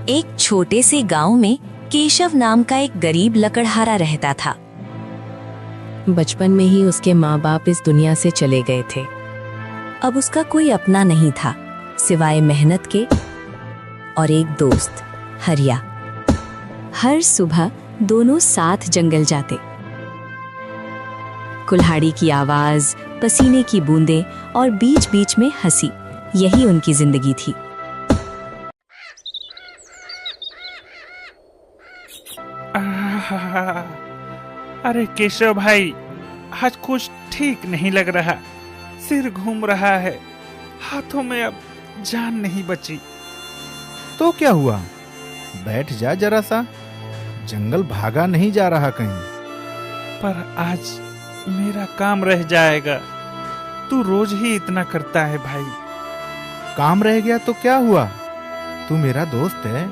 एक छोटे से गांव में केशव नाम का एक गरीब लकड़हारा रहता था। बचपन में ही उसके माँ बाप इस दुनिया से चले गए थे। अब उसका कोई अपना नहीं था सिवाय मेहनत के और एक दोस्त हरिया। हर सुबह दोनों साथ जंगल जाते। कुल्हाड़ी की आवाज, पसीने की बूंदें और बीच बीच में हंसी, यही उनकी जिंदगी थी। अरे केशव भाई, आज कुछ ठीक नहीं लग रहा। सिर घूम रहा है, हाथों में अब जान नहीं बची। तो क्या हुआ? बैठ जा जरा सा, जंगल भागा नहीं जा रहा कहीं। पर आज मेरा काम रह जाएगा। तू रोज ही इतना करता है भाई। काम रह गया तो क्या हुआ? तू मेरा दोस्त है,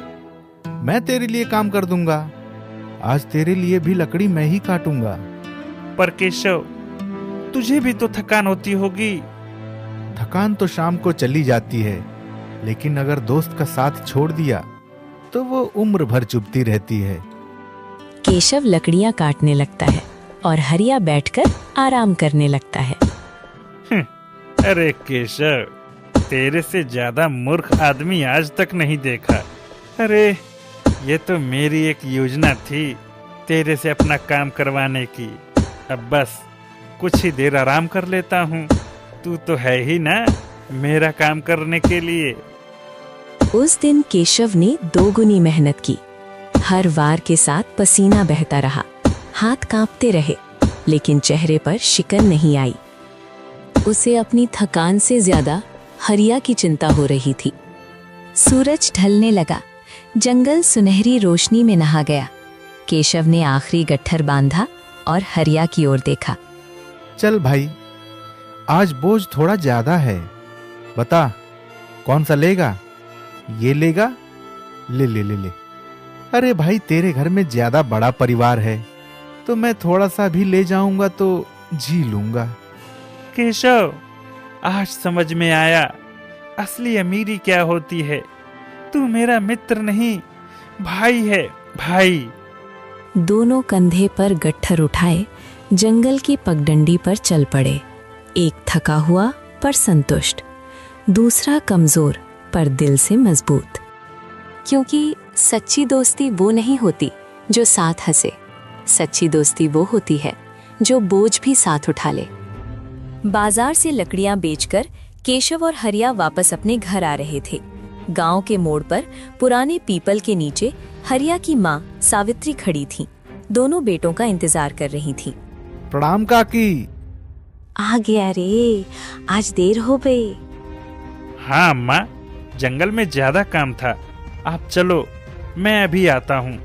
मैं तेरे लिए काम कर दूंगा। आज तेरे लिए भी लकड़ी मैं ही काटूंगा। पर केशव, तुझे भी तो थकान होती होगी। थकान तो शाम को चली जाती है, लेकिन अगर दोस्त का साथ छोड़ दिया तो वो उम्र भर चुभती रहती है। केशव लकड़ियां काटने लगता है और हरिया बैठकर आराम करने लगता है। अरे केशव, तेरे से ज्यादा मूर्ख आदमी आज तक नहीं देखा। अरे ये तो मेरी एक योजना थी तेरे से अपना काम करवाने की। अब बस कुछ ही देर आराम कर लेता हूँ। तू तो है ही ना मेरा काम करने के लिए। उस दिन केशव ने दोगुनी मेहनत की। हर वार के साथ पसीना बहता रहा, हाथ कांपते रहे, लेकिन चेहरे पर शिकन नहीं आई। उसे अपनी थकान से ज्यादा हरिया की चिंता हो रही थी। सूरज ढलने लगा, जंगल सुनहरी रोशनी में नहा गया। केशव ने आखिरी गट्ठर बांधा और हरिया की ओर देखा। चल भाई, आज बोझ थोड़ा ज्यादा है, बता कौन सा लेगा? ये लेगा? ले ले ले ले। अरे भाई, तेरे घर में ज्यादा बड़ा परिवार है तो मैं थोड़ा सा भी ले जाऊंगा तो जी लूंगा। केशव, आज समझ में आया असली अमीरी क्या होती है। तू मेरा मित्र नहीं, भाई है, भाई। दोनों कंधे पर गट्ठर उठाए जंगल की पगडंडी पर चल पड़े। एक थका हुआ पर संतुष्ट, दूसरा कमजोर पर दिल से मजबूत। क्योंकि सच्ची दोस्ती वो नहीं होती जो साथ हंसे, सच्ची दोस्ती वो होती है जो बोझ भी साथ उठा ले। बाजार से लकड़ियां बेचकर केशव और हरिया वापस अपने घर आ रहे थे। गांव के मोड़ पर पुराने पीपल के नीचे हरिया की माँ सावित्री खड़ी थी। दोनों बेटों का इंतजार कर रही थी। प्रणाम काकी। आ गया रे, आज देर हो गई। हाँ अम्मा, जंगल में ज्यादा काम था। आप चलो, मैं अभी आता हूँ।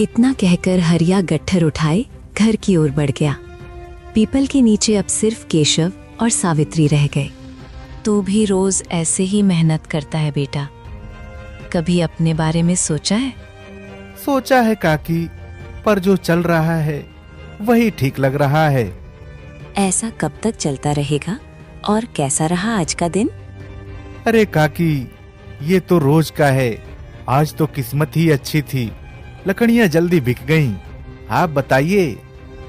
इतना कहकर हरिया गट्ठर उठाए घर की ओर बढ़ गया। पीपल के नीचे अब सिर्फ केशव और सावित्री रह गए। तू भी रोज ऐसे ही मेहनत करता है बेटा? कभी अपने बारे में सोचा है? सोचा है काकी, पर जो चल रहा है वही ठीक लग रहा है। ऐसा कब तक चलता रहेगा? और कैसा रहा आज का दिन? अरे काकी, ये तो रोज का है। आज तो किस्मत ही अच्छी थी, लकड़ियां जल्दी बिक गईं। आप बताइए,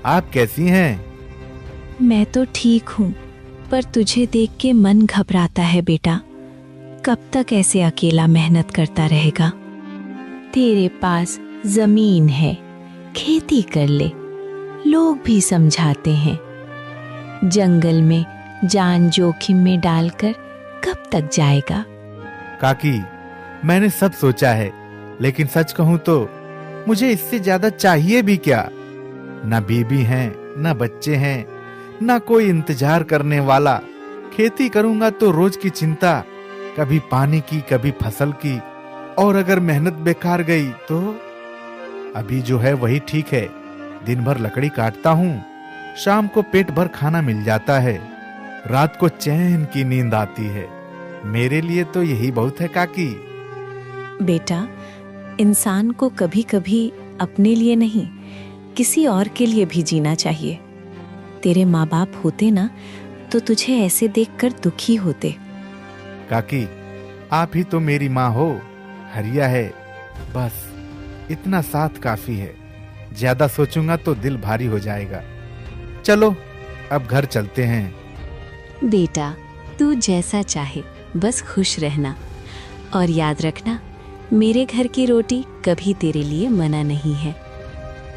आप कैसी हैं? मैं तो ठीक हूँ, पर तुझे देख के मन घबराता है बेटा। कब तक ऐसे अकेला मेहनत करता रहेगा? तेरे पास जमीन है, खेती कर ले, लोग भी समझाते हैं। जंगल में जान जोखिम में डालकर कब तक जाएगा? काकी, मैंने सब सोचा है, लेकिन सच कहूँ तो मुझे इससे ज्यादा चाहिए भी क्या? ना बीबी हैं, ना बच्चे हैं, ना कोई इंतजार करने वाला। खेती करूंगा तो रोज की चिंता, कभी पानी की कभी फसल की, और अगर मेहनत बेकार गई तो? अभी जो है वही ठीक है। दिन भर लकड़ी काटता हूँ, शाम को पेट भर खाना मिल जाता है, रात को चैन की नींद आती है। मेरे लिए तो यही बहुत है काकी। बेटा, इंसान को कभी कभी अपने लिए नहीं, किसी और के लिए भी जीना चाहिए। तेरे माँ बाप होते ना तो तुझे ऐसे देखकर दुखी होते। काकी, आप ही तो मेरी माँ हो, हरिया है, बस इतना साथ काफी है। ज्यादा सोचूंगा तो दिल भारी हो जाएगा। चलो अब घर चलते हैं। बेटा, तू जैसा चाहे, बस खुश रहना। और याद रखना, मेरे घर की रोटी कभी तेरे लिए मना नहीं है।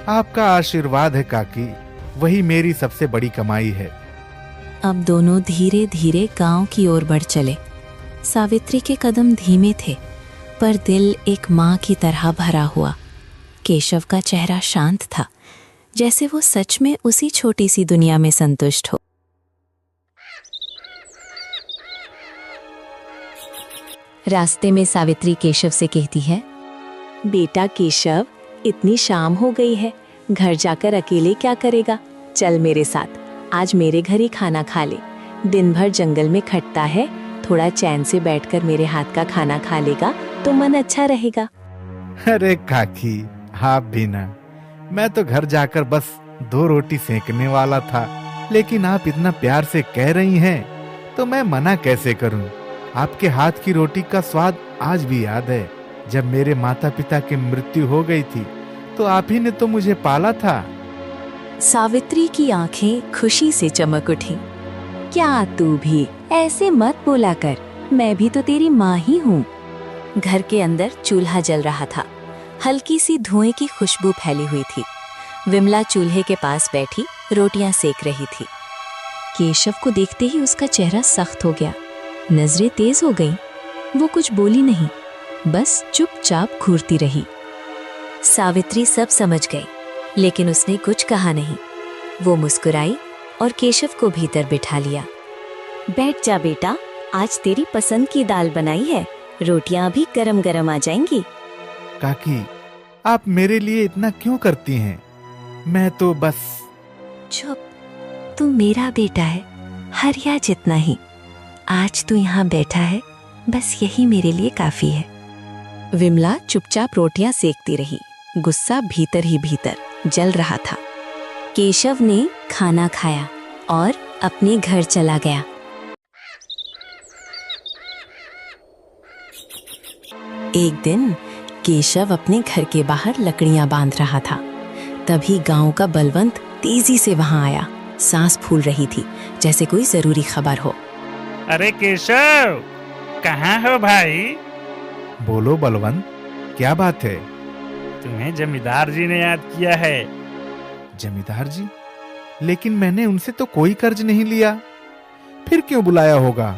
आपका आशीर्वाद है काकी, वही मेरी सबसे बड़ी कमाई है। अब दोनों धीरे धीरे गांव की ओर बढ़ चले। सावित्री के कदम धीमे थे, पर दिल एक माँ की तरह भरा हुआ। केशव का चेहरा शांत था, जैसे वो सच में उसी छोटी सी दुनिया में संतुष्ट हो। रास्ते में सावित्री केशव से कहती है, बेटा केशव, इतनी शाम हो गई है, घर जाकर अकेले क्या करेगा? चल मेरे साथ, आज मेरे घर ही खाना खा ले। दिन भर जंगल में खटता है, थोड़ा चैन से बैठकर मेरे हाथ का खाना खा लेगा तो मन अच्छा रहेगा। अरे काकी, आप भी ना, मैं तो घर जाकर बस 2 रोटी सेकने वाला था, लेकिन आप इतना प्यार से कह रही हैं तो मैं मना कैसे करूं। आपके हाथ की रोटी का स्वाद आज भी याद है। जब मेरे माता पिता की मृत्यु हो गई थी तो आप ही ने तो मुझे पाला था। सावित्री की आंखें खुशी से चमक उठी। क्या तू भी ऐसे मत बोला कर, मैं भी तो तेरी माँ ही हूँ। घर के अंदर चूल्हा जल रहा था, हल्की सी धुएं की खुशबू फैली हुई थी। विमला चूल्हे के पास बैठी रोटियां सेक रही थी। केशव को देखते ही उसका चेहरा सख्त हो गया, नजरें तेज हो गईं। वो कुछ बोली नहीं, बस चुपचाप घूरती रही। सावित्री सब समझ गई, लेकिन उसने कुछ कहा नहीं। वो मुस्कुराई और केशव को भीतर बिठा लिया। बैठ जा बेटा, आज तेरी पसंद की दाल बनाई है, रोटियां भी गरम गरम आ जाएंगी। काकी, आप मेरे लिए इतना क्यों करती हैं? मैं तो बस। चुप, तू मेरा बेटा है, हरिया जितना ही। आज तू यहाँ बैठा है, बस यही मेरे लिए काफी है। विमला चुपचाप रोटियां सेकती रही, गुस्सा भीतर ही भीतर जल रहा था। केशव ने खाना खाया और अपने घर चला गया। एक दिन केशव अपने घर के बाहर लकड़ियां बांध रहा था। तभी गांव का बलवंत तेजी से वहां आया। सांस फूल रही थी, जैसे कोई जरूरी खबर हो। अरे केशव, कहाँ हो भाई? बोलो बलवंत, क्या बात है? तुम्हें जमींदार जी ने याद किया है। जमींदार जी? लेकिन मैंने उनसे तो कोई कर्ज नहीं लिया, फिर क्यों बुलाया होगा?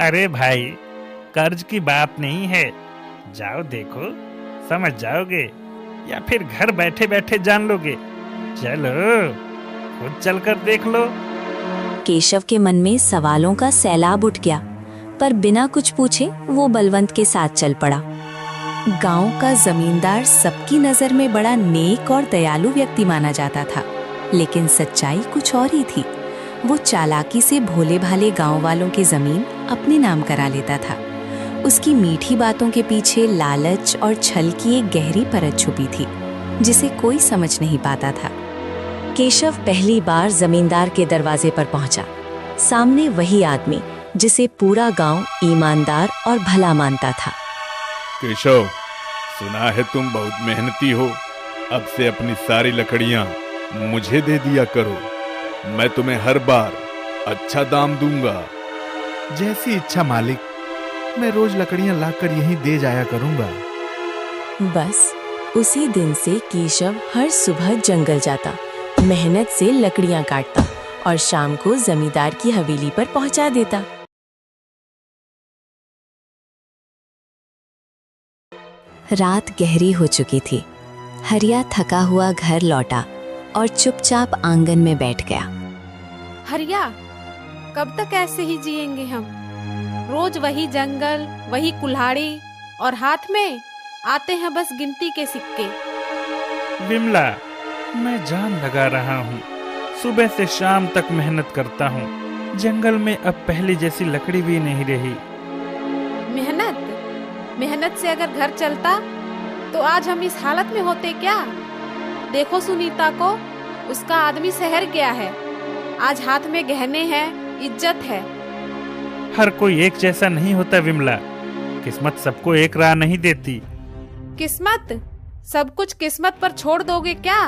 अरे भाई, कर्ज की बात नहीं है, जाओ देखो, समझ जाओगे, या फिर घर बैठे बैठे जान लोगे। चलो, खुद चलकर देख लो। केशव के मन में सवालों का सैलाब उठ गया, पर बिना कुछ पूछे वो बलवंत के साथ चल पड़ा। गांव का जमींदार सबकी नजर में बड़ा नेक और दयालु व्यक्ति माना जाता था, लेकिन सच्चाई कुछ और ही थी। वो चालाकी से भोले भाले गांव वालों की जमीन अपने नाम करा लेता था। उसकी मीठी बातों के पीछे लालच और छल की एक गहरी परत छुपी थी, जिसे कोई समझ नहीं पाता था। केशव पहली बार जमींदार के दरवाजे पर पहुंचा। सामने वही आदमी जिसे पूरा गांव ईमानदार और भला मानता था। केशव, सुना है तुम बहुत मेहनती हो। अब से अपनी सारी लकड़ियां मुझे दे दिया करो, मैं तुम्हें हर बार अच्छा दाम दूंगा। जैसी इच्छा मालिक, मैं रोज लकड़ियां लाकर यहीं दे जाया करूंगा। बस उसी दिन से केशव हर सुबह जंगल जाता, मेहनत से लकड़ियां काटता और शाम को जमींदार की हवेली पर पहुंचा देता। रात गहरी हो चुकी थी। हरिया थका हुआ घर लौटा और चुपचाप आंगन में बैठ गया। हरिया, कब तक ऐसे ही जिएंगे हम? रोज वही जंगल, वही कुल्हाड़ी, और हाथ में आते हैं बस गिनती के सिक्के। विमला, मैं जान लगा रहा हूँ, सुबह से शाम तक मेहनत करता हूँ। जंगल में अब पहले जैसी लकड़ी भी नहीं रही। मेहनत से अगर घर चलता तो आज हम इस हालत में होते क्या? देखो सुनीता को, उसका आदमी शहर गया है। आज हाथ में गहने हैं, इज्जत है। हर कोई एक जैसा नहीं होता विमला। किस्मत सबको एक राह नहीं देती। किस्मत? सब कुछ किस्मत पर छोड़ दोगे क्या?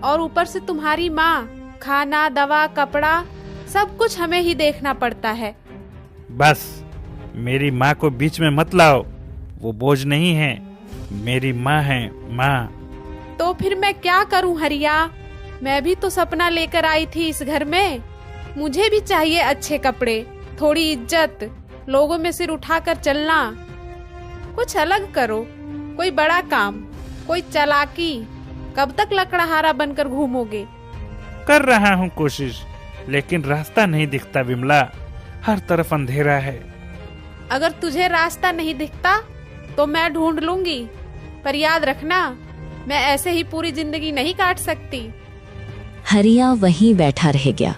और ऊपर से तुम्हारी माँ, खाना, दवा, कपड़ा, सब कुछ हमें ही देखना पड़ता है। बस मेरी माँ को बीच में मत लाओ। वो बोझ नहीं है, मेरी माँ है माँ। तो फिर मैं क्या करूं हरिया? मैं भी तो सपना लेकर आई थी इस घर में। मुझे भी चाहिए अच्छे कपड़े, थोड़ी इज्जत, लोगों में सिर उठाकर चलना। कुछ अलग करो, कोई बड़ा काम, कोई चालाकी। कब तक लकड़हारा बनकर घूमोगे? कर रहा हूँ कोशिश, लेकिन रास्ता नहीं दिखता विमला। हर तरफ अंधेरा है। अगर तुझे रास्ता नहीं दिखता तो मैं ढूंढ लूंगी, पर याद रखना, मैं ऐसे ही पूरी जिंदगी नहीं काट सकती। हरिया वहीं बैठा रह गया।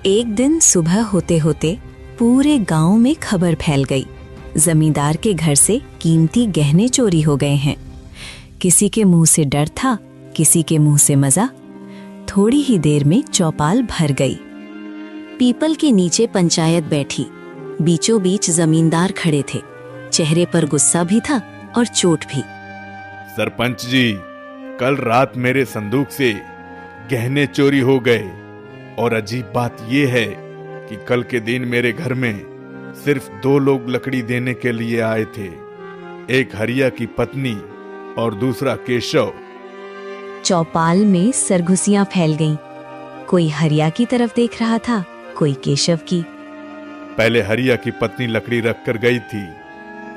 एक दिन सुबह होते होते पूरे गांव में खबर फैल गई। जमींदार के घर से कीमती गहने चोरी हो गए हैं। किसी के मुंह से डर था, किसी के मुंह से मजा। थोड़ी ही देर में चौपाल भर गई। पीपल के नीचे पंचायत बैठी। बीचों बीच जमींदार खड़े थे। चेहरे पर गुस्सा भी था और चोट भी। सरपंच जी, कल रात मेरे संदूक से गहने चोरी हो गए। और अजीब बात यह है कि कल के दिन मेरे घर में सिर्फ 2 लोग लकड़ी देने के लिए आए थे। एक हरिया की पत्नी और दूसरा केशव। चौपाल में सरघुसियां फैल गईं। कोई हरिया की तरफ देख रहा था, कोई केशव की। पहले हरिया की पत्नी लकड़ी रखकर गई थी,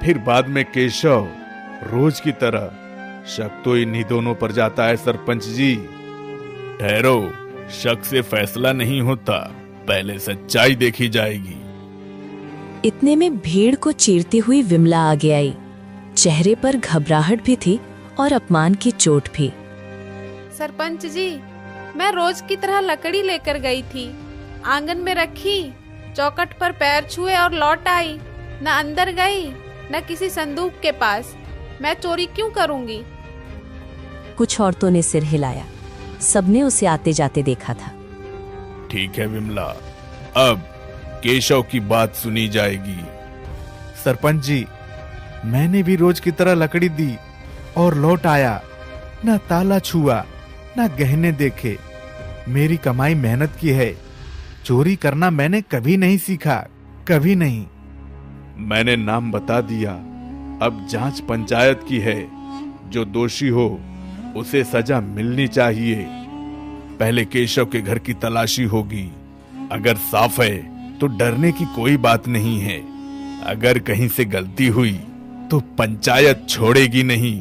फिर बाद में केशव। रोज की तरह शक तो इन्हीं दोनों पर जाता है सरपंच जी। ठहरो, शक से फैसला नहीं होता, पहले सच्चाई देखी जाएगी। इतने में भीड़ को चीरती हुई विमला आगे आई। चेहरे पर घबराहट भी थी और अपमान की चोट भी। सरपंच जी, मैं रोज की तरह लकड़ी लेकर गई थी, आंगन में रखी, चौखट पर पैर छुए और लौट आई। न अंदर गई, न किसी संदूक के पास। मैं चोरी क्यों करूंगी? कुछ औरतों ने सिर हिलाया। सबने उसे आते जाते देखा था। ठीक है विमला, अब केशव की बात सुनी जाएगी। सरपंच जी, मैंने भी रोज की तरह लकड़ी दी और लौट आया। न ताला छुआ, न गहने देखे। मेरी कमाई मेहनत की है। चोरी करना मैंने कभी नहीं सीखा, कभी नहीं। मैंने नाम बता दिया, अब जांच पंचायत की है। जो दोषी हो उसे सजा मिलनी चाहिए। पहले केशव के घर की तलाशी होगी। अगर साफ है तो डरने की कोई बात नहीं है। अगर कहीं से गलती हुई तो पंचायत छोड़ेगी नहीं।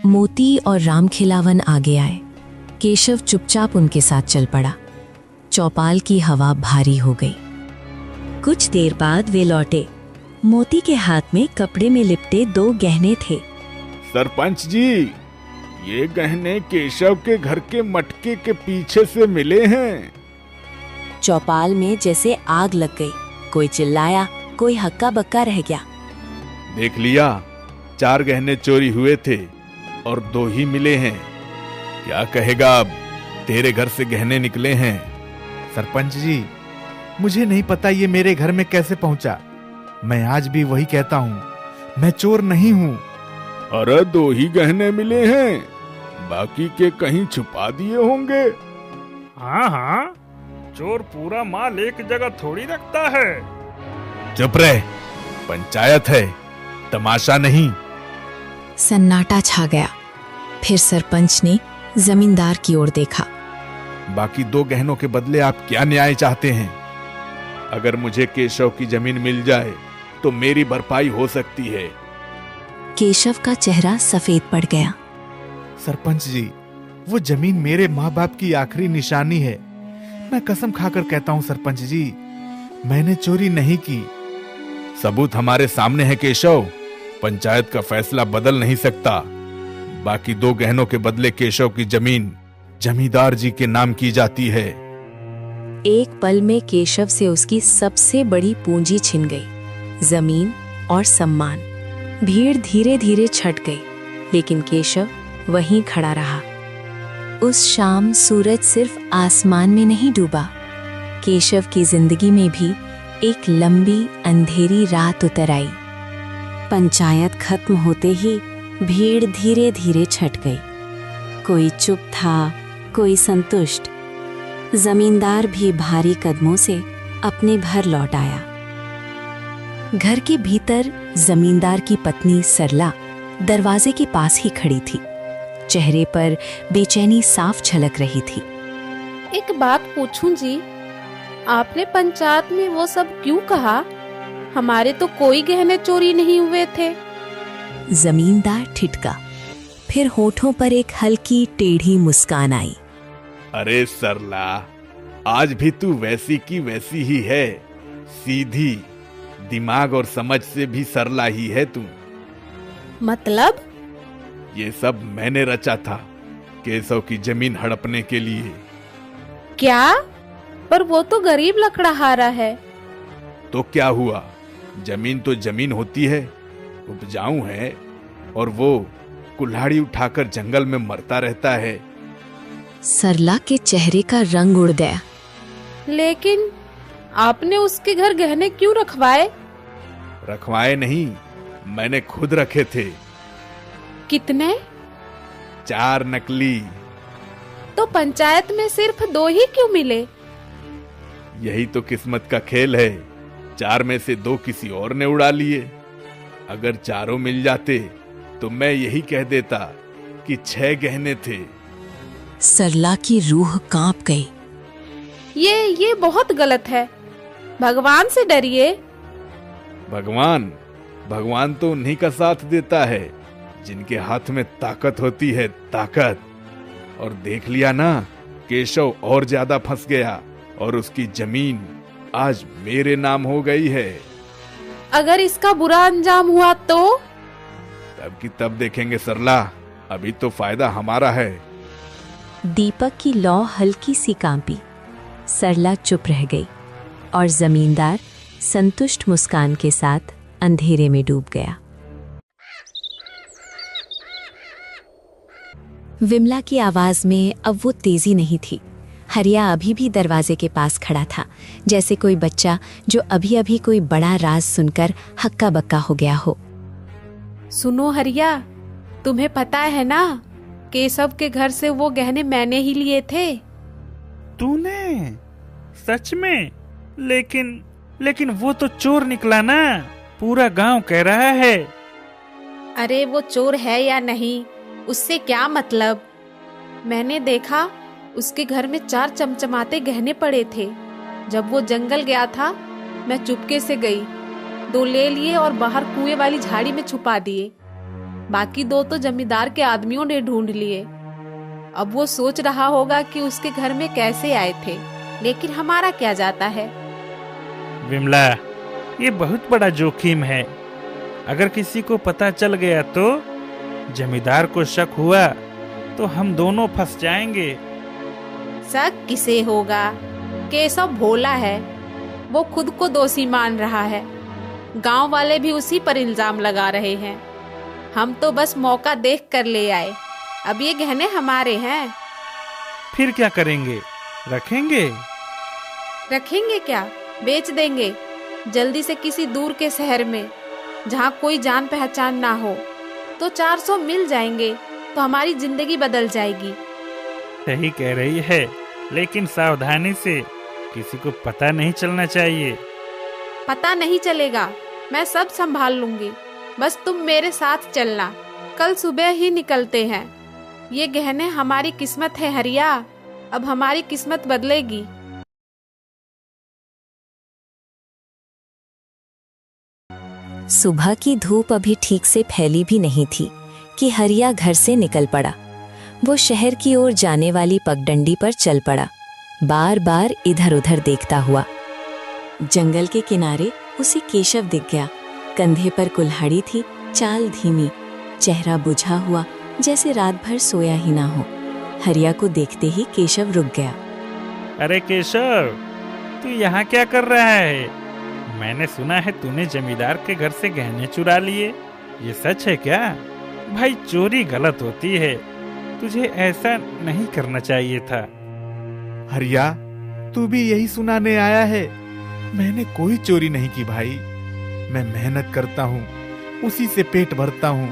मोती और राम खिलावन आगे आए। केशव चुपचाप उनके साथ चल पड़ा। चौपाल की हवा भारी हो गई। कुछ देर बाद वे लौटे। मोती के हाथ में कपड़े में लिपटे 2 गहने थे। सरपंच जी, ये गहने केशव के घर के मटके के पीछे से मिले हैं। चौपाल में जैसे आग लग गई। कोई चिल्लाया, कोई हक्का बक्का रह गया। देख लिया, 4 गहने चोरी हुए थे और 2 ही मिले हैं। क्या कहेगा अब? तेरे घर से गहने निकले हैं। सरपंच जी, मुझे नहीं पता ये मेरे घर में कैसे पहुंचा। मैं आज भी वही कहता हूँ, मैं चोर नहीं हूँ। अरे 2 ही गहने मिले हैं, बाकी के कहीं छुपा दिए होंगे। हाँ हाँ, चोर पूरा माल एक जगह थोड़ी रखता है। चुप रहे, पंचायत है, तमाशा नहीं। सन्नाटा छा गया। फिर सरपंच ने जमींदार की ओर देखा। बाकी 2 गहनों के बदले आप क्या न्याय चाहते हैं? अगर मुझे केशव की जमीन मिल जाए तो मेरी भरपाई हो सकती है। केशव का चेहरा सफेद पड़ गया। सरपंच जी, वो जमीन मेरे माँ बाप की आखिरी निशानी है। मैं कसम खाकर कहता हूँ सरपंच जी, मैंने चोरी नहीं की। सबूत हमारे सामने है केशव। पंचायत का फैसला बदल नहीं सकता। बाकी 2 गहनों के बदले केशव की जमीन जमींदार जी के नाम की जाती है। एक पल में केशव से उसकी सबसे बड़ी पूंजी छिन गई, जमीन और सम्मान। भीड़ धीरे धीरे छट गई, लेकिन केशव वहीं खड़ा रहा। उस शाम सूरज सिर्फ आसमान में नहीं डूबा, केशव की जिंदगी में भी एक लंबी अंधेरी रात उतर आई। पंचायत खत्म होते ही भीड़ धीरे धीरे छट गई। कोई चुप था, कोई संतुष्ट। जमींदार भी भारी कदमों से अपने घर लौट आया। घर के भीतर जमींदार की पत्नी सरला दरवाजे के पास ही खड़ी थी। चेहरे पर बेचैनी साफ झलक रही थी। एक बात पूछूं जी, आपने पंचायत में वो सब क्यों कहा? हमारे तो कोई गहने चोरी नहीं हुए थे। जमींदार ठिठका, फिर होठों पर एक हल्की टेढ़ी मुस्कान आई। अरे सरला, आज भी तू वैसी की वैसी ही है, सीधी, दिमाग और समझ से भी सरला ही है तू। मतलब? ये सब मैंने रचा था केशव की जमीन हड़पने के लिए। क्या? पर वो तो गरीब लकड़हारा है। तो क्या हुआ, जमीन तो जमीन होती है, उपजाऊ है, और वो कुल्हाड़ी उठाकर जंगल में मरता रहता है। सरला के चेहरे का रंग उड़ गया। लेकिन आपने उसके घर गहने क्यों रखवाए? रखवाए नहीं, मैंने खुद रखे थे। कितने? 4 नकली। तो पंचायत में सिर्फ 2 ही क्यों मिले? यही तो किस्मत का खेल है, 4 में से 2 किसी और ने उड़ा लिए। अगर चारों मिल जाते तो मैं यही कह देता कि 6 गहने थे। सरला की रूह कांप गई। ये बहुत गलत है। भगवान से डरिए। भगवान तो उन्हीं का साथ देता है जिनके हाथ में ताकत होती है, ताकत। और देख लिया ना, केशव और ज्यादा फंस गया और उसकी जमीन आज मेरे नाम हो गई है। अगर इसका बुरा अंजाम हुआ तो? तब की तब देखेंगे सरला, अभी तो फायदा हमारा है। दीपक की लौ हल्की सी कांपी। सरला चुप रह गई और जमींदार संतुष्ट मुस्कान के साथ अंधेरे में डूब गया। विमला की आवाज में अब वो तेजी नहीं थी। हरिया अभी भी दरवाजे के पास खड़ा था, जैसे कोई बच्चा जो अभी अभी कोई बड़ा राज सुनकर हक्का बक्का हो गया हो। सुनो हरिया, तुम्हें पता है ना, केशव के घर से वो गहने मैंने ही लिए थे। तूने? सच में? लेकिन वो तो चोर निकला ना, पूरा गांव कह रहा है। अरे वो चोर है या नहीं, उससे क्या मतलब। मैंने देखा उसके घर में 4 चमचमाते गहने पड़े थे। जब वो जंगल गया था, मैं चुपके से गई, 2 ले लिए और बाहर कुएं वाली झाड़ी में छुपा दिए। बाकी 2 तो जमींदार के आदमियों ने ढूंढ लिए। अब वो सोच रहा होगा कि उसके घर में कैसे आए थे, लेकिन हमारा क्या जाता है। विमला, ये बहुत बड़ा जोखिम है। अगर किसी को पता चल गया तो, जमींदार को शक हुआ तो हम दोनों फंस जाएंगे। शक किसे होगा? केशव भोला है, वो खुद को दोषी मान रहा है। गांव वाले भी उसी पर इल्जाम लगा रहे हैं। हम तो बस मौका देख कर ले आए। अब ये गहने हमारे हैं। फिर क्या करेंगे? रखेंगे क्या? बेच देंगे जल्दी से किसी दूर के शहर में, जहाँ कोई जान पहचान ना हो। तो 400 मिल जाएंगे तो हमारी जिंदगी बदल जाएगी। सही कह रही है, लेकिन सावधानी से, किसी को पता नहीं चलना चाहिए। पता नहीं चलेगा, मैं सब संभाल लूंगी। बस तुम मेरे साथ चलना, कल सुबह ही निकलते हैं। ये गहने हमारी किस्मत है हरिया, अब हमारी किस्मत बदलेगी। सुबह की धूप अभी ठीक से फैली भी नहीं थी कि हरिया घर से निकल पड़ा। वो शहर की ओर जाने वाली पगडंडी पर चल पड़ा, बार बार इधर उधर देखता हुआ। जंगल के किनारे उसे केशव दिख गया। कंधे पर कुल्हाड़ी थी, चाल धीमी, चेहरा बुझा हुआ, जैसे रात भर सोया ही ना हो। हरिया को देखते ही केशव रुक गया। अरे केशव, तू यहाँ क्या कर रहा है? मैंने सुना है तूने जमींदार के घर से गहने चुरा लिए। ये सच है क्या? भाई, चोरी गलत होती है, तुझे ऐसा नहीं करना चाहिए था। हरिया, तू भी यही सुनाने आया है? मैंने कोई चोरी नहीं की भाई। मैं मेहनत करता हूँ, उसी से पेट भरता हूँ।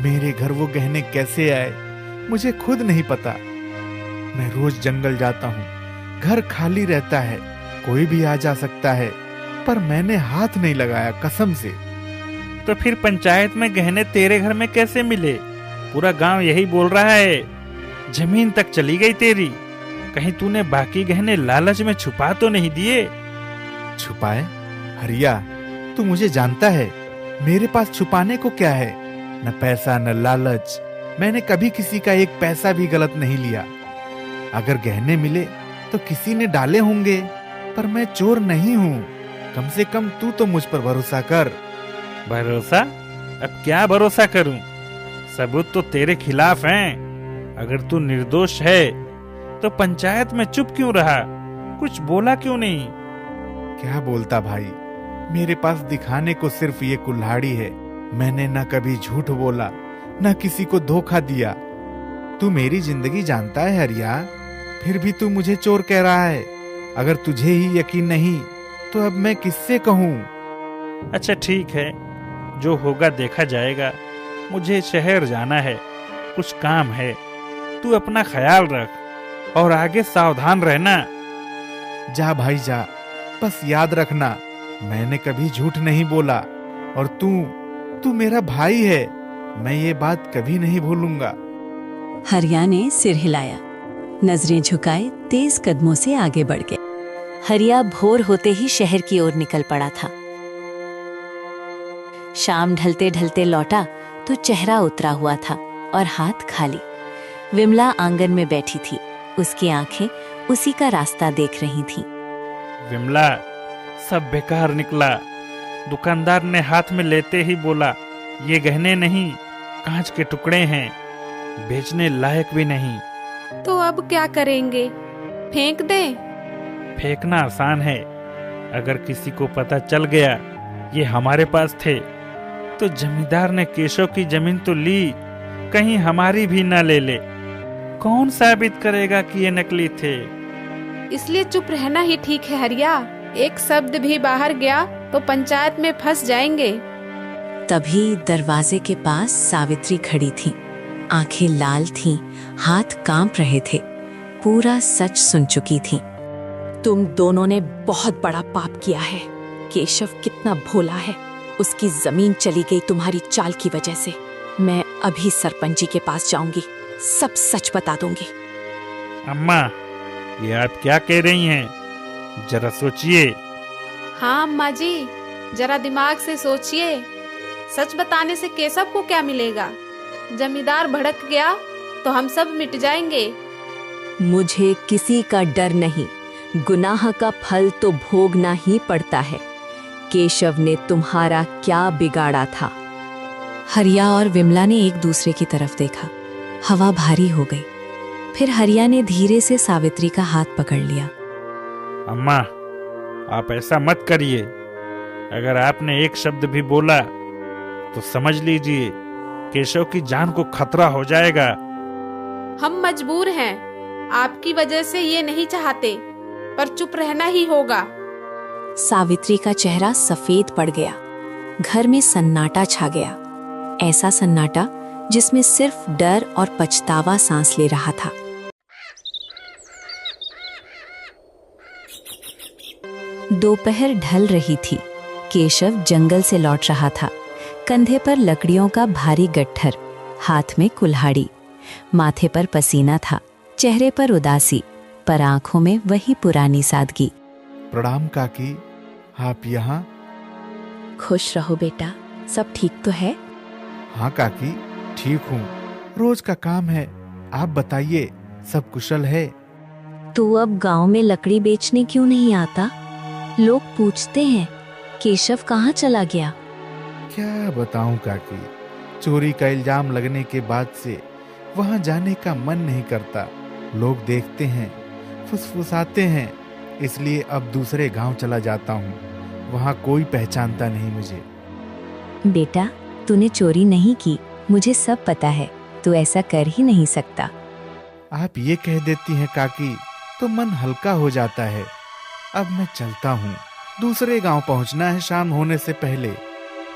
मेरे घर वो गहने कैसे आए मुझे खुद नहीं पता। मैं रोज जंगल जाता हूँ, घर खाली रहता है, कोई भी आ जा सकता है, पर मैंने हाथ नहीं लगाया कसम से। तो फिर पंचायत में गहने तेरे घर में कैसे मिले? पूरा गांव यही बोल रहा है। जमीन तक चली गई तेरी। कहीं तूने बाकी गहने लालच में छुपा तो नहीं दिए? छुपाए? हरिया, तू मुझे जानता है, मेरे पास छुपाने को क्या है? न पैसा न लालच। मैंने कभी किसी का एक पैसा भी गलत नहीं लिया। अगर गहने मिले तो किसी ने डाले होंगे, पर मैं चोर नहीं हूँ। कम से कम तू तो मुझ पर भरोसा कर। भरोसा? अब क्या भरोसा करूं? सबूत तो तेरे खिलाफ हैं। अगर तू निर्दोष है तो पंचायत में चुप क्यों रहा? कुछ बोला क्यों नहीं? क्या बोलता भाई, मेरे पास दिखाने को सिर्फ ये कुल्हाड़ी है। मैंने न कभी झूठ बोला, न किसी को धोखा दिया। तू मेरी जिंदगी जानता है हरिया, फिर भी तू मुझे चोर कह रहा है। अगर तुझे ही यकीन नहीं तो अब मैं किससे कहूँ? अच्छा ठीक है, जो होगा देखा जाएगा। मुझे शहर जाना है, कुछ काम है। तू अपना ख्याल रख और आगे सावधान रहना। जा भाई जा, बस याद रखना मैंने कभी झूठ नहीं बोला, और तू मेरा भाई है। मैं ये बात कभी नहीं भूलूंगा। हरिया ने सिर हिलाया, नजरें झुकाए तेज कदमों से आगे बढ़ गए। हरिया भोर होते ही शहर की ओर निकल पड़ा था। शाम ढलते ढलते लौटा तो चेहरा उतरा हुआ था और हाथ खाली। विमला आंगन में बैठी थी, उसकी आंखें उसी का रास्ता देख रही थीं। विमला, सब बेकार निकला। दुकानदार ने हाथ में लेते ही बोला, ये गहने नहीं, कांच के टुकड़े हैं, बेचने लायक भी नहीं। तो अब क्या करेंगे? फेंक दे? फेंकना आसान है। अगर किसी को पता चल गया ये हमारे पास थे तो जमींदार ने केशव की जमीन तो ली, कहीं हमारी भी न ले ले। कौन साबित करेगा कि ये नकली थे? इसलिए चुप रहना ही ठीक है हरिया। एक शब्द भी बाहर गया तो पंचायत में फंस जाएंगे। तभी दरवाजे के पास सावित्री खड़ी थी। आंखें लाल थीं, हाथ कांप रहे थे। पूरा सच सुन चुकी थी। तुम दोनों ने बहुत बड़ा पाप किया है। केशव कितना भोला है, उसकी जमीन चली गई तुम्हारी चाल की वजह से। मैं अभी सरपंच जी के पास जाऊंगी, सब सच बता दूंगी। अम्मा, ये आप क्या कह रही हैं? जरा सोचिए। हाँ अम्मा जी, जरा दिमाग से सोचिए। सच बताने से केशव को क्या मिलेगा? जमींदार भड़क गया तो हम सब मिट जाएंगे। मुझे किसी का डर नहीं, गुनाह का फल तो भोगना ही पड़ता है। केशव ने तुम्हारा क्या बिगाड़ा था? हरिया और विमला ने एक दूसरे की तरफ देखा। हवा भारी हो गई। फिर हरिया ने धीरे से सावित्री का हाथ पकड़ लिया। अम्मा, आप ऐसा मत करिए। अगर आपने एक शब्द भी बोला तो समझ लीजिए केशव की जान को खतरा हो जाएगा। हम मजबूर हैं, आपकी वजह से ये नहीं चाहते, पर चुप रहना ही होगा। सावित्री का चेहरा सफेद पड़ गया। घर में सन्नाटा छा गया, ऐसा सन्नाटा जिसमें सिर्फ डर और पछतावा सांस ले रहा था। दोपहर ढल रही थी। केशव जंगल से लौट रहा था। कंधे पर लकड़ियों का भारी गट्ठर, हाथ में कुल्हाड़ी, माथे पर पसीना था, चेहरे पर उदासी, पर आंखों में वही पुरानी सादगी। प्रणाम काकी, आप यहाँ? खुश रहो बेटा, सब ठीक तो है? हाँ काकी, ठीक हूँ। रोज का काम है। आप बताइए, सब कुशल है? तू अब गांव में लकड़ी बेचने क्यों नहीं आता? लोग पूछते हैं केशव कहाँ चला गया। क्या बताऊं काकी, चोरी का इल्जाम लगने के बाद से वहां जाने का मन नहीं करता। लोग देखते हैं, फुसफुसाते हैं, इसलिए अब दूसरे गांव चला जाता हूँ। वहां कोई पहचानता नहीं मुझे। बेटा, तूने चोरी नहीं की, मुझे सब पता है। तू ऐसा कर ही नहीं सकता। आप ये कह देती हैं काकी तो मन हल्का हो जाता है। अब मैं चलता हूँ, दूसरे गांव पहुँचना है शाम होने से पहले।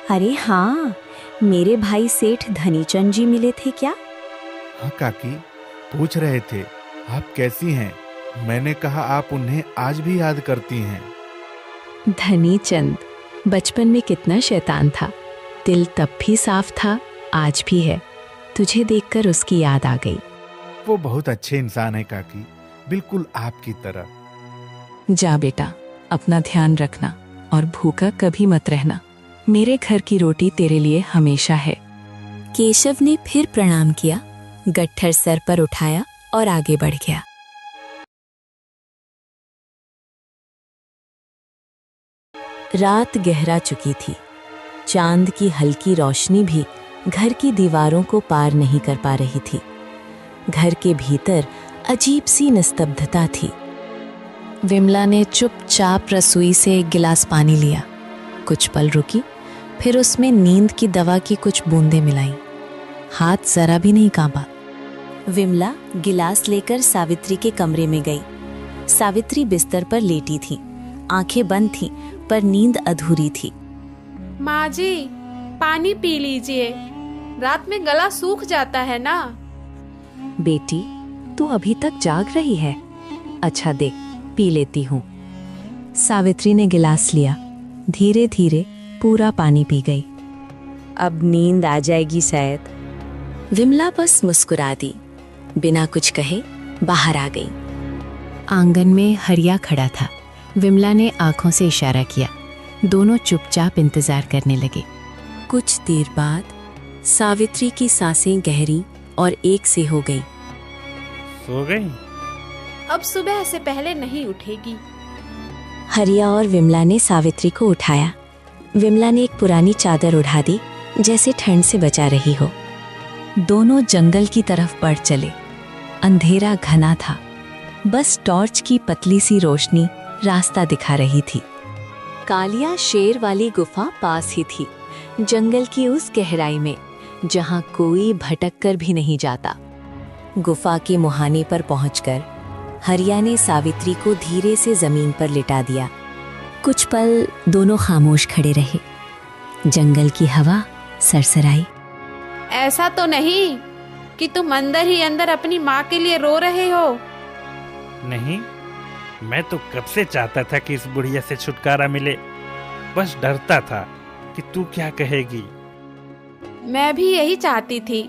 अरे हाँ, मेरे भाई सेठ धनीचंद जी मिले थे क्या? हाँ काकी, पूछ रहे थे आप कैसी हैं। मैंने कहा आप उन्हें आज भी याद करती हैं। धनीचंद बचपन में कितना शैतान था, दिल तब भी साफ था, आज भी है। तुझे देखकर उसकी याद आ गई। वो बहुत अच्छे इंसान है काकी, बिल्कुल आपकी तरह। जा बेटा, अपना ध्यान रखना और भूखा कभी मत रहना। मेरे घर की रोटी तेरे लिए हमेशा है। केशव ने फिर प्रणाम किया, गट्ठर सर पर उठाया और आगे बढ़ गया। रात गहरा चुकी थी। चांद की हल्की रोशनी भी घर की दीवारों को पार नहीं कर पा रही थी। घर के भीतर अजीब सी निस्तब्धता थी। विमला ने चुपचाप रसोई से एक गिलास पानी लिया, कुछ पल रुकी, फिर उसमें नींद की दवा की कुछ बूंदें मिलाई। हाथ जरा भी नहीं कांपा। विमला गिलास लेकर सावित्री के कमरे में गई। सावित्री बिस्तर पर लेटी थी, आंखें बंद थीं, पर नींद अधूरी थी। माँ जी, पानी पी लीजिए, रात में गला सूख जाता है ना। बेटी, तू अभी तक जाग रही है? अच्छा देख, पी लेती हूँ। सावित्री ने गिलास लिया, धीरे धीरे पूरा पानी पी गई। अब नींद आ जाएगी शायद। विमला बस मुस्कुरा दी, बिना कुछ कहे बाहर आ गई। आंगन में हरिया खड़ा था। विमला ने आंखों से इशारा किया। दोनों चुपचाप इंतजार करने लगे। कुछ देर बाद सावित्री की सांसें गहरी और एक से हो गई। सो गई? अब सुबह से पहले नहीं उठेगी। हरिया और विमला ने सावित्री को उठाया। विमला ने एक पुरानी चादर उड़ा दी, जैसे ठंड से बचा रही हो। दोनों जंगल की तरफ बढ़ चले। अंधेरा घना था, बस टॉर्च की पतली सी रोशनी रास्ता दिखा रही थी। कालिया शेर वाली गुफा पास ही थी, जंगल की उस गहराई में जहां कोई भटक कर भी नहीं जाता। गुफा के मुहाने पर पहुंचकर हरिया ने सावित्री को धीरे से जमीन पर लिटा दिया। कुछ पल दोनों खामोश खड़े रहे। जंगल की हवा सरसराई। ऐसा तो नहीं कि तुम अंदर ही अंदर अपनी माँ के लिए रो रहे हो? नहीं, मैं तो कब से चाहता था कि इस बुढ़िया से छुटकारा मिले। बस डरता था कि तू क्या कहेगी। मैं भी यही चाहती थी,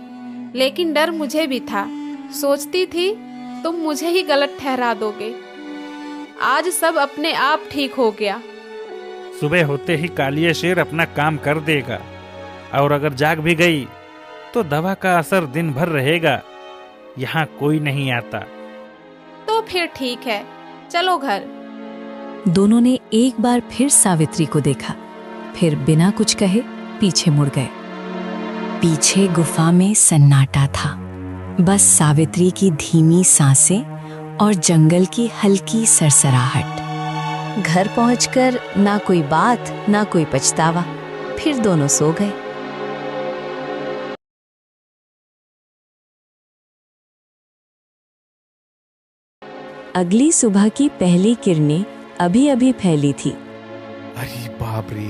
लेकिन डर मुझे भी था। सोचती थी तुम मुझे ही गलत ठहरा दोगे। आज सब अपने आप ठीक हो गया। सुबह होते ही कालिया शेर अपना काम कर देगा, और अगर जाग भी गई तो दवा का असर दिन भर रहेगा। यहाँ कोई नहीं आता। तो फिर ठीक है, चलो घर। दोनों ने एक बार फिर सावित्री को देखा, फिर बिना कुछ कहे पीछे मुड़ गए। पीछे गुफा में सन्नाटा था, बस सावित्री की धीमी सांसें और जंगल की हल्की सरसराहट। घर पहुंचकर ना कोई बात ना कोई पछतावा, फिर दोनों सो गए। अगली सुबह की पहली किरणें अभी अभी फैली थी। अरे बाप रे,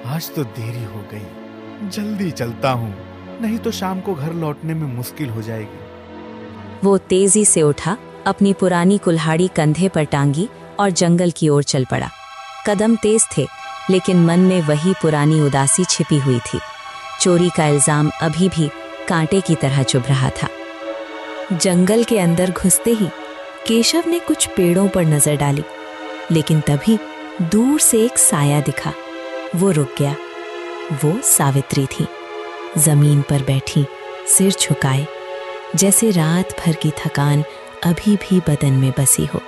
आज तो देरी हो गई। जल्दी चलता हूँ, नहीं तो शाम को घर लौटने में मुश्किल हो जाएगी। वो तेजी से उठा, अपनी पुरानी कुल्हाड़ी कंधे पर टांगी और जंगल की ओर चल पड़ा। कदम तेज थे, लेकिन मन में वही पुरानी उदासी छिपी हुई थी। चोरी का इल्जाम अभी भी कांटे की तरह चुभ रहा था। जंगल के अंदर घुसते ही केशव ने कुछ पेड़ों पर नजर डाली, लेकिन तभी दूर से एक साया दिखा। वो रुक गया। वो सावित्री थी, जमीन पर बैठी, सिर झुकाए, जैसे रात भर की थकान अभी भी बदन में बसी हो।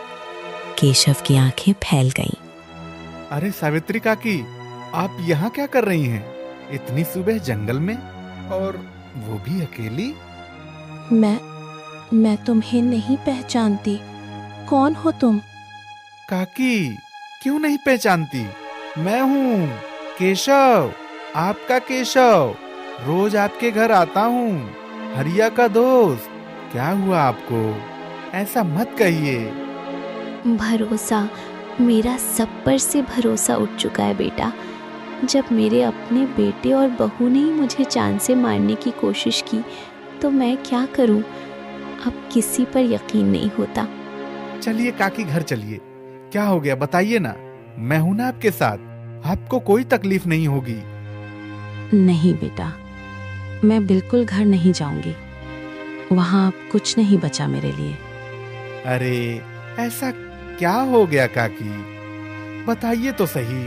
केशव की आंखें फैल गईं। अरे सावित्री काकी, आप यहाँ क्या कर रही हैं? इतनी सुबह जंगल में, और वो भी अकेली? मैं तुम्हें नहीं पहचानती। कौन हो तुम? काकी, क्यों नहीं पहचानती? मैं हूँ केशव, आपका केशव। रोज आपके घर आता हूँ, हरिया का दोस्त, क्या हुआ आपको? ऐसा मत कहिए। भरोसा, मेरा सब पर से भरोसा उठ चुका है बेटा। जब मेरे अपने बेटे और बहू ने ही मुझे जान से मारने की कोशिश की तो मैं क्या करूं? अब किसी पर यकीन नहीं होता। चलिए काकी, घर चलिए। क्या हो गया बताइए ना, मैं हूं ना आपके साथ, आपको कोई तकलीफ नहीं होगी। नहीं बेटा, मैं बिल्कुल घर नहीं जाऊंगी। वहां अब कुछ नहीं बचा मेरे लिए। अरे ऐसा क्या हो गया काकी, बताइए तो सही।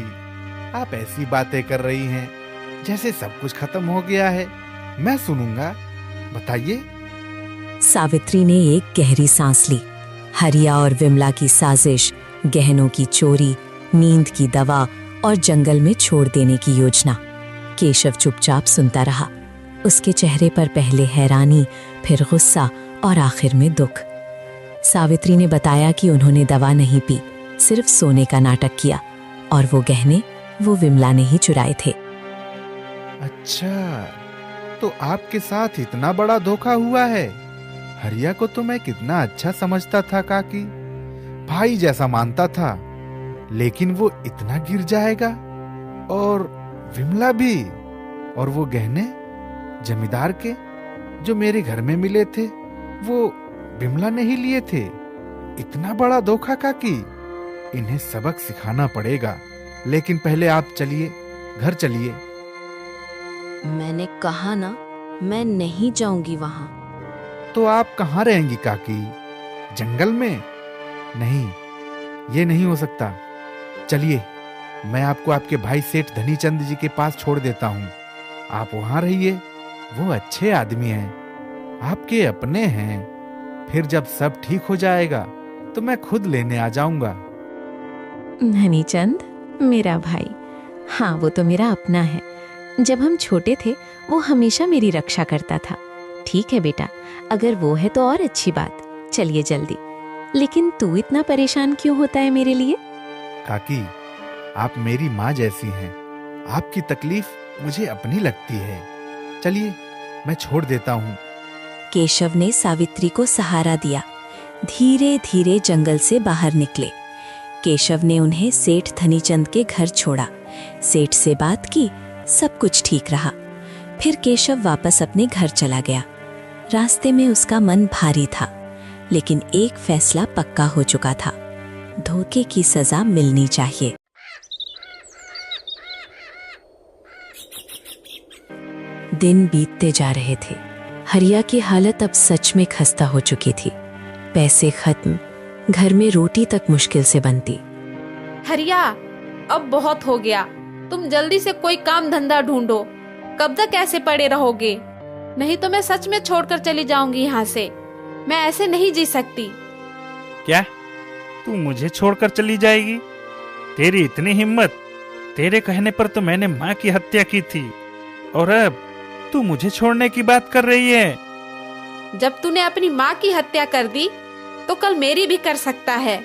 आप ऐसी बातें कर रही हैं जैसे सब कुछ खत्म हो गया है। मैं सुनूंगा, बताइए। सावित्री ने एक गहरी सांस ली। हरिया और विमला की साजिश, गहनों की चोरी, नींद की दवा और जंगल में छोड़ देने की योजना। केशव चुपचाप सुनता रहा। उसके चेहरे पर पहले हैरानी, फिर गुस्सा और आखिर में दुख। सावित्री ने बताया कि उन्होंने दवा नहीं पी, सिर्फ सोने का नाटक किया और वो गहने वो विमला ने ही चुराए थे। अच्छा, तो आपके साथ इतना बड़ा धोखा हुआ है। हरिया को तो मैं कितना अच्छा समझता था काकी, भाई जैसा मानता था, लेकिन वो इतना गिर जाएगा। और विमला भी, और वो गहने जमींदार के जो मेरे घर में मिले थे वो विमला ने ही लिए थे। इतना बड़ा धोखा काकी, इन्हें सबक सिखाना पड़ेगा। लेकिन पहले आप चलिए, घर चलिए। मैंने कहा ना, मैं नहीं जाऊंगी वहां। तो आप कहाँ रहेंगी काकी? जंगल में? नहीं, ये नहीं हो सकता। चलिए, मैं आपको आपके भाई सेठ धनीचंद जी के पास छोड़ देता हूँ। आप वहां रहिए, वो अच्छे आदमी हैं, आपके अपने हैं। फिर जब सब ठीक हो जाएगा तो मैं खुद लेने आ जाऊंगा। धनीचंद मेरा भाई, हाँ वो तो मेरा अपना है। जब हम छोटे थे वो हमेशा मेरी रक्षा करता था। ठीक है बेटा, अगर वो है तो और अच्छी बात। चलिए जल्दी। लेकिन तू इतना परेशान क्यों होता है मेरे लिए? काकी, आप मेरी माँ जैसी हैं। आपकी तकलीफ मुझे अपनी लगती है। चलिए, मैं छोड़ देता हूँ। केशव ने सावित्री को सहारा दिया। धीरे धीरे जंगल से बाहर निकले। केशव ने उन्हें सेठ धनीचंद के घर छोड़ा। सेठ से बात की, सब कुछ ठीक रहा। फिर केशव वापस अपने घर चला गया। रास्ते में उसका मन भारी था, लेकिन एक फैसला पक्का हो चुका था, धोखे की सजा मिलनी चाहिए। दिन बीतते जा रहे थे। हरिया की हालत अब सच में खस्ता हो चुकी थी। पैसे खत्म, घर में रोटी तक मुश्किल से बनती। हरिया, अब बहुत हो गया। तुम जल्दी से कोई काम धंधा ढूंढो। कब तक ऐसे पड़े रहोगे? नहीं तो मैं सच में छोड़कर चली जाऊंगी यहाँ से। मैं ऐसे नहीं जी सकती। क्या तू मुझे छोड़कर चली जाएगी? तेरी इतनी हिम्मत? तेरे कहने पर तो मैंने माँ की हत्या की थी, और अब तू मुझे छोड़ने की बात कर रही है। जब तूने अपनी माँ की हत्या कर दी तो कल मेरी भी कर सकता है।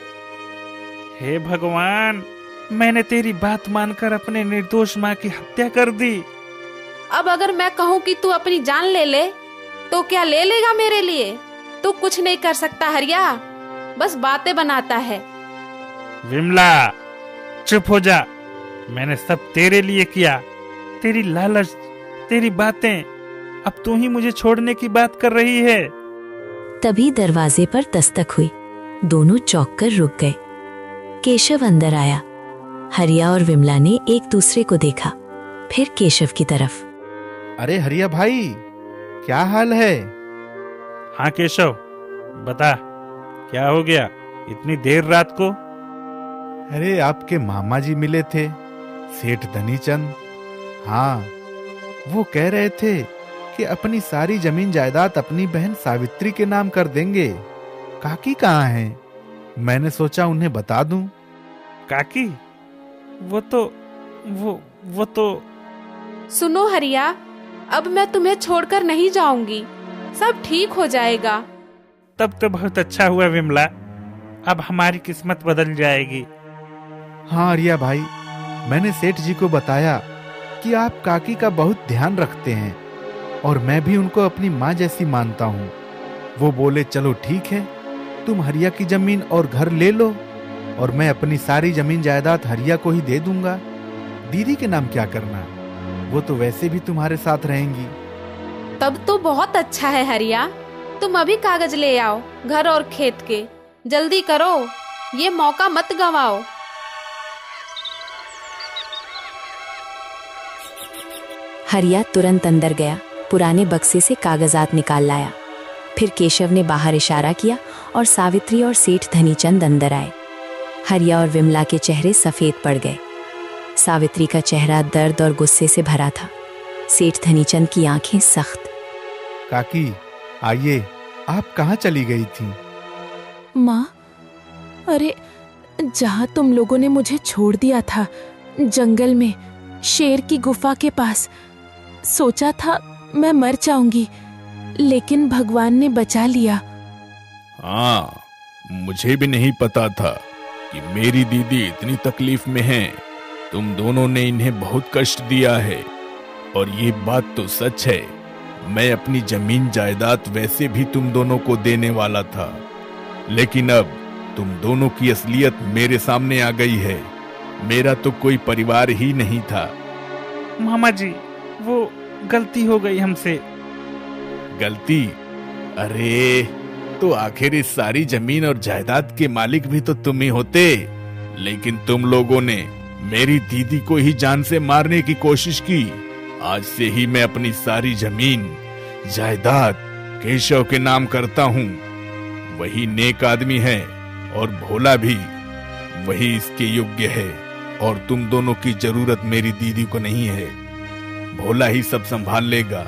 हे भगवान, मैंने तेरी बात मानकर अपने निर्दोष माँ की हत्या कर दी। अब अगर मैं कहूँ कि तू अपनी जान ले ले तो क्या ले लेगा मेरे लिए? तू कुछ नहीं कर सकता हरिया, बस बातें बनाता है। विमला, चुप हो जा। मैंने सब तेरे लिए किया। तेरी लालच, तेरी बातें, अब तू ही मुझे छोड़ने की बात कर रही है। तभी दरवाजे पर दस्तक हुई। दोनों चौंक कर रुक गए। केशव अंदर आया। हरिया और विमला ने एक दूसरे को देखा, फिर केशव की तरफ। अरे हरिया भाई, क्या हाल है? हाँ केशव, बता क्या हो गया इतनी देर रात को? अरे आपके मामा जी मिले थे, सेठ धनीचंद। हाँ, वो कह रहे थे कि अपनी सारी जमीन जायदाद अपनी बहन सावित्री के नाम कर देंगे। काकी कहाँ हैं? मैंने सोचा उन्हें बता दूं। काकी? वो तो सुनो हरिया, अब मैं तुम्हें छोड़कर नहीं जाऊंगी। सब ठीक हो जाएगा। तब तो बहुत अच्छा हुआ विमला, अब हमारी किस्मत बदल जाएगी। हाँ हरिया भाई, मैंने सेठ जी को बताया कि आप काकी का बहुत ध्यान रखते हैं। और मैं भी उनको अपनी माँ जैसी मानता हूँ। वो बोले चलो ठीक है, तुम हरिया की जमीन और घर ले लो और मैं अपनी सारी जमीन जायदाद हरिया को ही दे दूंगा। दीदी के नाम क्या करना, वो तो वैसे भी तुम्हारे साथ रहेंगी। तब तो बहुत अच्छा है हरिया, तुम अभी कागज ले आओ घर और खेत के। जल्दी करो, ये मौका मत गंवाओ। हरिया तुरंत अंदर गया, पुराने बक्से से कागजात निकाल लाया। फिर केशव ने बाहर इशारा किया और सावित्री और सेठ धनीचंद अंदर आए। हरिया और विमला के चेहरे सफेद पड़ गए। सावित्री का चेहरा दर्द और गुस्से से भरा था। सेठ धनीचंद की आंखें सख्त। काकी आइए, आप कहाँ चली गई थी? माँ, अरे जहाँ तुम लोगों ने मुझे छोड़ दिया था, जंगल में शेर की गुफा के पास, सोचा था मैं मर जाऊंगी, लेकिन भगवान ने बचा लिया। हाँ, मुझे भी नहीं पता था कि मेरी दीदी इतनी तकलीफ में है। तुम दोनों ने इन्हें बहुत कष्ट दिया है और ये बात तो सच है। मैं अपनी जमीन जायदाद वैसे भी तुम दोनों को देने वाला था, लेकिन अब तुम दोनों की असलियत मेरे सामने आ गई है। मेरा तो कोई परिवार ही नहीं था। मामा जी, वो गलती हो गई हमसे। गलती? अरे तो आखिर इस सारी जमीन और जायदाद के मालिक भी तो तुम ही होते, लेकिन तुम लोगों ने मेरी दीदी को ही जान से मारने की कोशिश की। आज से ही मैं अपनी सारी जमीन जायदाद केशव के नाम करता हूँ। वही नेक आदमी है और भोला भी, वही इसके योग्य है और तुम दोनों की जरूरत मेरी दीदी को नहीं है। भोला ही सब संभाल लेगा।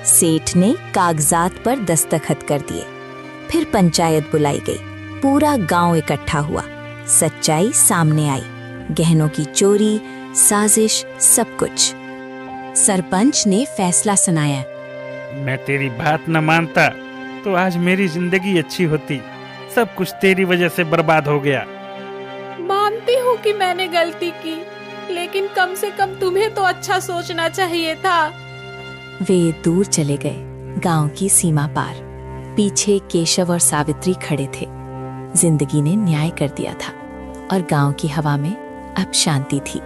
सेठ ने कागजात पर दस्तखत कर दिए। फिर पंचायत बुलाई गई। पूरा गांव इकट्ठा हुआ। सच्चाई सामने आई। गहनों की चोरी, साजिश, सब कुछ। सरपंच ने फैसला सुनाया। मैं तेरी बात न मानता तो आज मेरी जिंदगी अच्छी होती। सब कुछ तेरी वजह से बर्बाद हो गया। मानती हूँ कि मैंने गलती की, लेकिन कम से कम तुम्हें तो अच्छा सोचना चाहिए था। वे दूर चले गए, गांव की सीमा पार। पीछे केशव और सावित्री खड़े थे। जिंदगी ने न्याय कर दिया था और गांव की हवा में अब शांति थी।